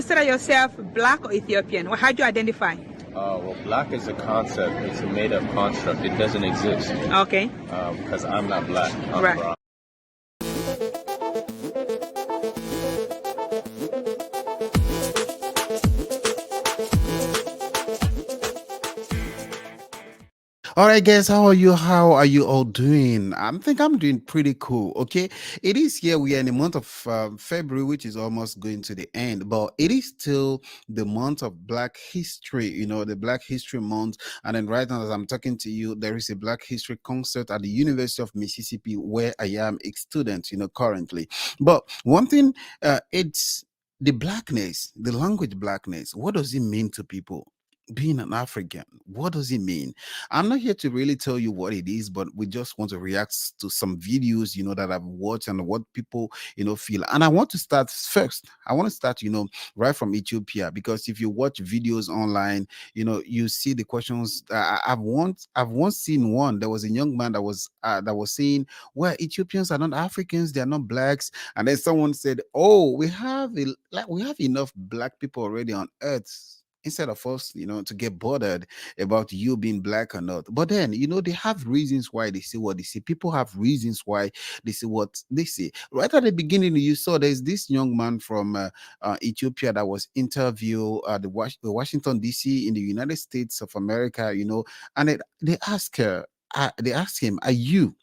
consider yourself black or Ethiopian? Well, how do you identify? Well, black is a concept. It's a made-up construct. It doesn't exist. Okay. Because I'm not black. I'm Right. brown. All right, guys, how are you? How are you all doing? I think I'm doing pretty cool. Okay, it is here. We are in the month of February, which is almost going to the end, but it is still the month of Black History. You know, the Black History Month. And then right now, as I'm talking to you, there is a Black History concert at the University of Mississippi, where I am a student. You know, currently. But one thing, it's the blackness, the language blackness. What does it mean to people? Being an African, what does it mean? I'm not here to really tell you what it is, but we just want to react to some videos, you know, that I've watched and what people, you know, feel. And I want to start first. I want to start, you know, right from Ethiopia, because if you watch videos online, you know, you see the questions. I've once seen one. There was a young man that was saying, "Well, Ethiopians are not Africans; they are not blacks." And then someone said, "Oh, we have enough black people already on Earth." Instead of us, you know, to get bothered about you being black or not. But then, you know, they have reasons why they say what they say. People have reasons why they say what they say. Right at the beginning, you saw there's this young man from Ethiopia that was interviewed at the Washington, D.C. in the United States of America, you know, and they asked him, "Are you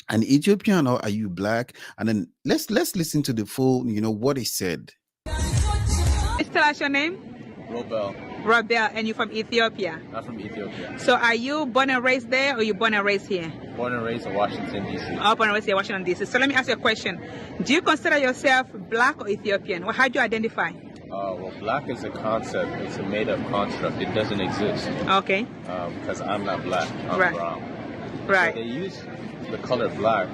an Ethiopian or are you black?" And then let's listen to the full, you know, what he said. Please tell us your name. Robel. Robel, and you're from Ethiopia? Not from Ethiopia. So are you born and raised there, or you born and raised here? Born and raised in Washington, D.C. Oh, born and raised in Washington, D.C. So let me ask you a question. Do you consider yourself black or Ethiopian? Well, how do you identify? Well, black is a concept. It's a made-up construct. It doesn't exist. Okay. Because I'm not black. I'm Right. brown. Right. So they use the color black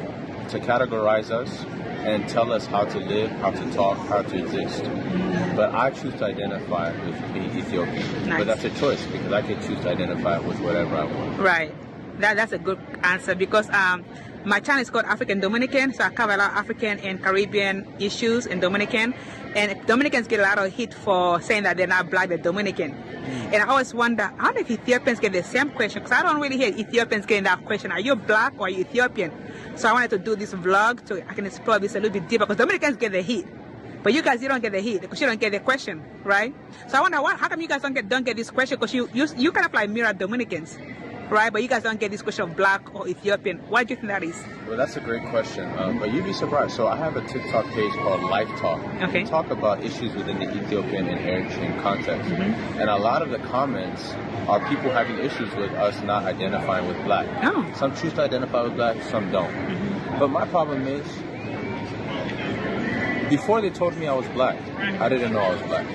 to categorize us and tell us how to live, how to talk, how to exist. But I choose to identify with being Ethiopian. Nice. But that's a choice, because I can choose to identify with whatever I want. Right. That's a good answer, because my channel is called African Dominican, so I cover a lot of African and Caribbean issues in Dominican. And Dominicans get a lot of hate for saying that they're not black, they're Dominican. And I always wonder, how do Ethiopians get the same question? Because I don't really hear Ethiopians getting that question. Are you black or are you Ethiopian? So I wanted to do this vlog so I can explore this a little bit deeper, because Dominicans get the heat. But you guys, you don't get the heat because you don't get the question, right? So I wonder, how come you guys don't get this question? Because you kind of like mirror Dominicans, right? But you guys don't get this question of black or Ethiopian. Why do you think that is? Well, that's a great question. But you'd be surprised. So I have a TikTok page called Life Talk. Okay. We talk about issues within the Ethiopian and Eritrean context. And a lot of the comments are people having issues with us not identifying with black. Oh. Some choose to identify with black, some don't. But my problem is, before they told me I was black, I didn't know I was black.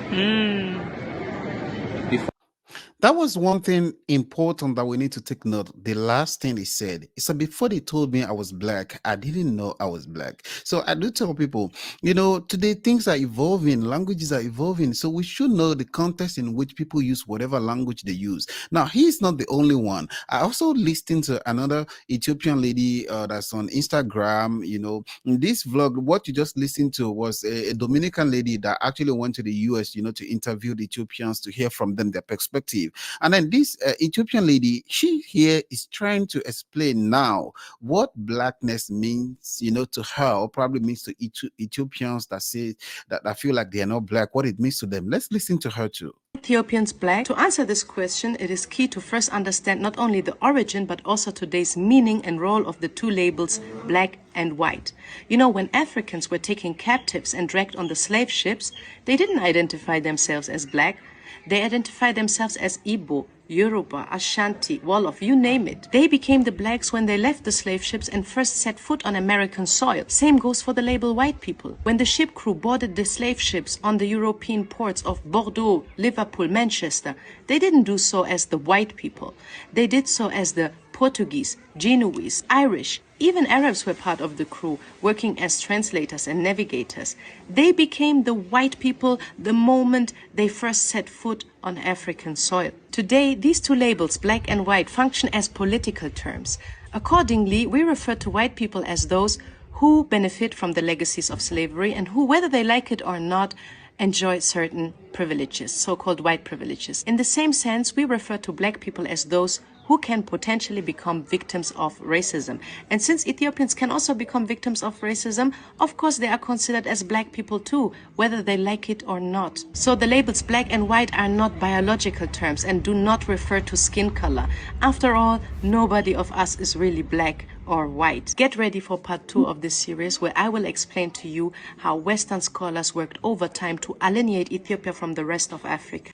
That was one thing important that we need to take note. The last thing he said, he said, before they told me I was black, I didn't know I was black. So I do tell people, you know, today things are evolving, languages are evolving. So we should know the context in which people use whatever language they use. Now, he's not the only one. I also listened to another Ethiopian lady that's on Instagram. You know, in this vlog, what you just listened to was a Dominican lady that actually went to the US, you know, to interview the Ethiopians to hear from them their perspective. And then this Ethiopian lady, she here is trying to explain now what blackness means, you know, to her, or probably means to Ethiopians that say that feel like they are not black, what it means to them. Let's listen to her too. Ethiopians black? To answer this question, it is key to first understand not only the origin, but also today's meaning and role of the two labels, black and white. You know, when Africans were taken captives and dragged on the slave ships, they didn't identify themselves as black. They identified themselves as Igbo, Yoruba, Ashanti, Wolof, you name it. They became the blacks when they left the slave ships and first set foot on American soil. Same goes for the label white people. When the ship crew boarded the slave ships on the European ports of Bordeaux, Liverpool, Manchester, they didn't do so as the white people. They did so as the Portuguese, Genoese, Irish, even Arabs were part of the crew, working as translators and navigators. They became the white people the moment they first set foot on African soil. Today, these two labels, black and white, function as political terms. Accordingly, we refer to white people as those who benefit from the legacies of slavery and who, whether they like it or not, enjoy certain privileges, so-called white privileges. In the same sense, we refer to black people as those who can potentially become victims of racism. And since Ethiopians can also become victims of racism, of course they are considered as black people too, whether they like it or not. So the labels black and white are not biological terms and do not refer to skin color. After all, nobody of us is really black or white. Get ready for part 2 of this series, where I will explain to you how Western scholars worked overtime to alienate Ethiopia from the rest of Africa.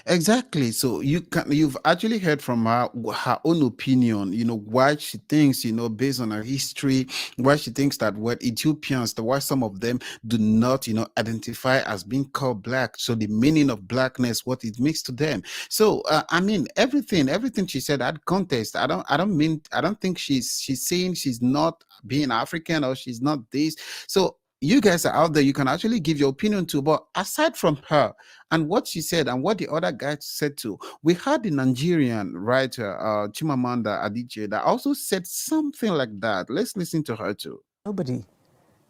Exactly. So you've actually heard from her own opinion, why she thinks, based on her history, why she thinks that what Ethiopians, why some of them do not, identify as being called black. So the meaning of blackness, what it means to them. So I mean, everything she said had context. I don't think she's saying she's not being African or she's not this. So you guys are out there, you can actually give your opinion too. But aside from her, and what she said and what the other guy said too, we had the Nigerian writer Chimamanda Adichie that also said something like that. Let's listen to her too. Nobody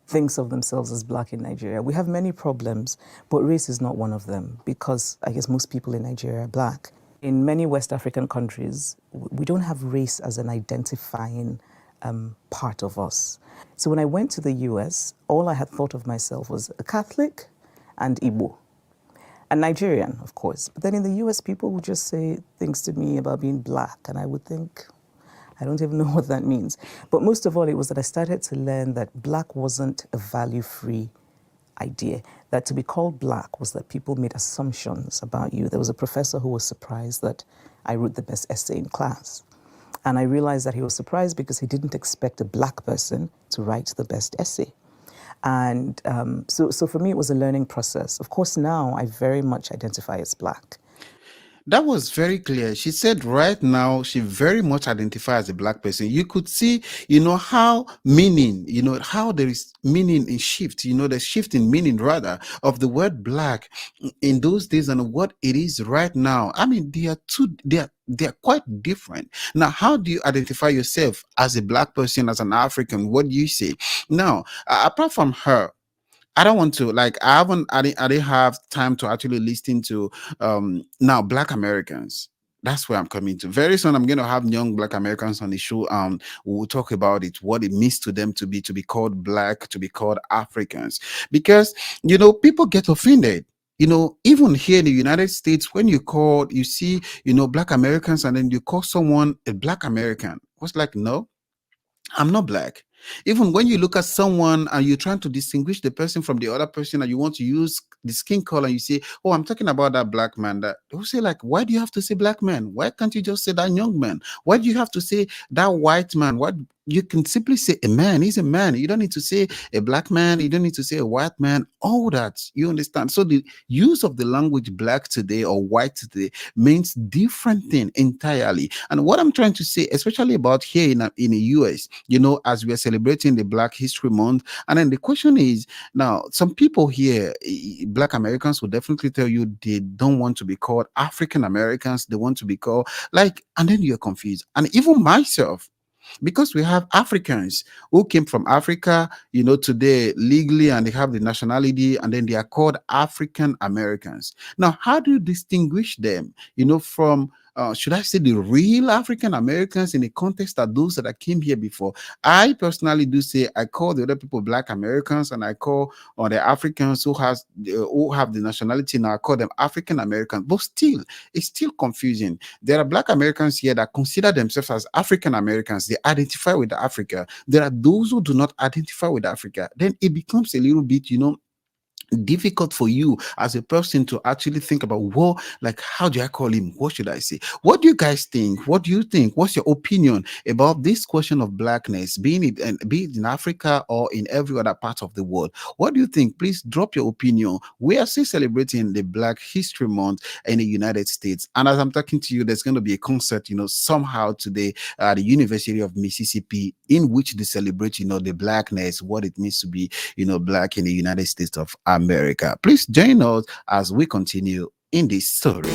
thinks of themselves as black in Nigeria. We have many problems, but race is not one of them, because I guess most people in Nigeria are black. In many West African countries, we don't have race as an identifying part of us. So when I went to the US, all I had thought of myself was a Catholic and Igbo. And Nigerian, of course. But then in the US, people would just say things to me about being black, and I would think, I don't even know what that means. But most of all, it was that I started to learn that black wasn't a value-free idea. That to be called black was that people made assumptions about you. There was a professor who was surprised that I wrote the best essay in class. And I realized that he was surprised because he didn't expect a black person to write the best essay. And so for me, it was a learning process. Of course, now I very much identify as black. That was very clear. She said right now she very much identifies as a black person. You could see, how meaning, how there is meaning in shift, the shift in meaning rather of the word black in those days and what it is right now. I mean, they're quite different. Now, how do you identify yourself as a black person, as an African? What do you say? Now, apart from her, I don't want to I didn't have time to actually listen to now Black Americans. That's where I'm coming to. Very soon I'm gonna have young Black Americans on the show. We'll talk about it, what it means to them to be called black, to be called Africans. Because people get offended. Even here in the United States, when you see, Black Americans, and then you call someone a Black American, what's like, no, I'm not black. Even when you look at someone and you're trying to distinguish the person from the other person and you want to use the skin color, and you say, oh, I'm talking about that black man, that they'll say, like, why do you have to say black man? Why can't you just say that young man? Why do you have to say that white man? What you can simply say a man, he's a man. You don't need to say a black man, you don't need to say a white man, all that. You understand? So the use of the language black today or white today means different thing entirely. And what I'm trying to say, especially about here in the US, as we are celebrating the Black History Month, and then the question is, now some people here, Black Americans, will definitely tell you they don't want to be called African Americans, they want to be called and then you're confused. And even myself, because we have Africans who came from Africa, today legally, and they have the nationality, and then they are called African Americans. Now, how do you distinguish them, from should I say the real African Americans in the context that those that came here before? I personally do say I call the other people Black Americans, and I call the Africans who have the nationality now, I call them African Americans. But still, it's still confusing. There are Black Americans here that consider themselves as African Americans. They identify with Africa. There are those who do not identify with Africa. Then it becomes a little bit, difficult for you as a person to actually think about, well, like, how do I call him? What should I say? What do you guys think? What do you think? What's your opinion about this question of blackness, be it in Africa or in every other part of the world? What do you think? Please drop your opinion. We are still celebrating the Black History Month in the United States, and as I'm talking to you, there's going to be a concert, somehow today at the University of Mississippi, in which they celebrate, the blackness, what it means to be, black in the United States of America. Please join us as we continue in this story.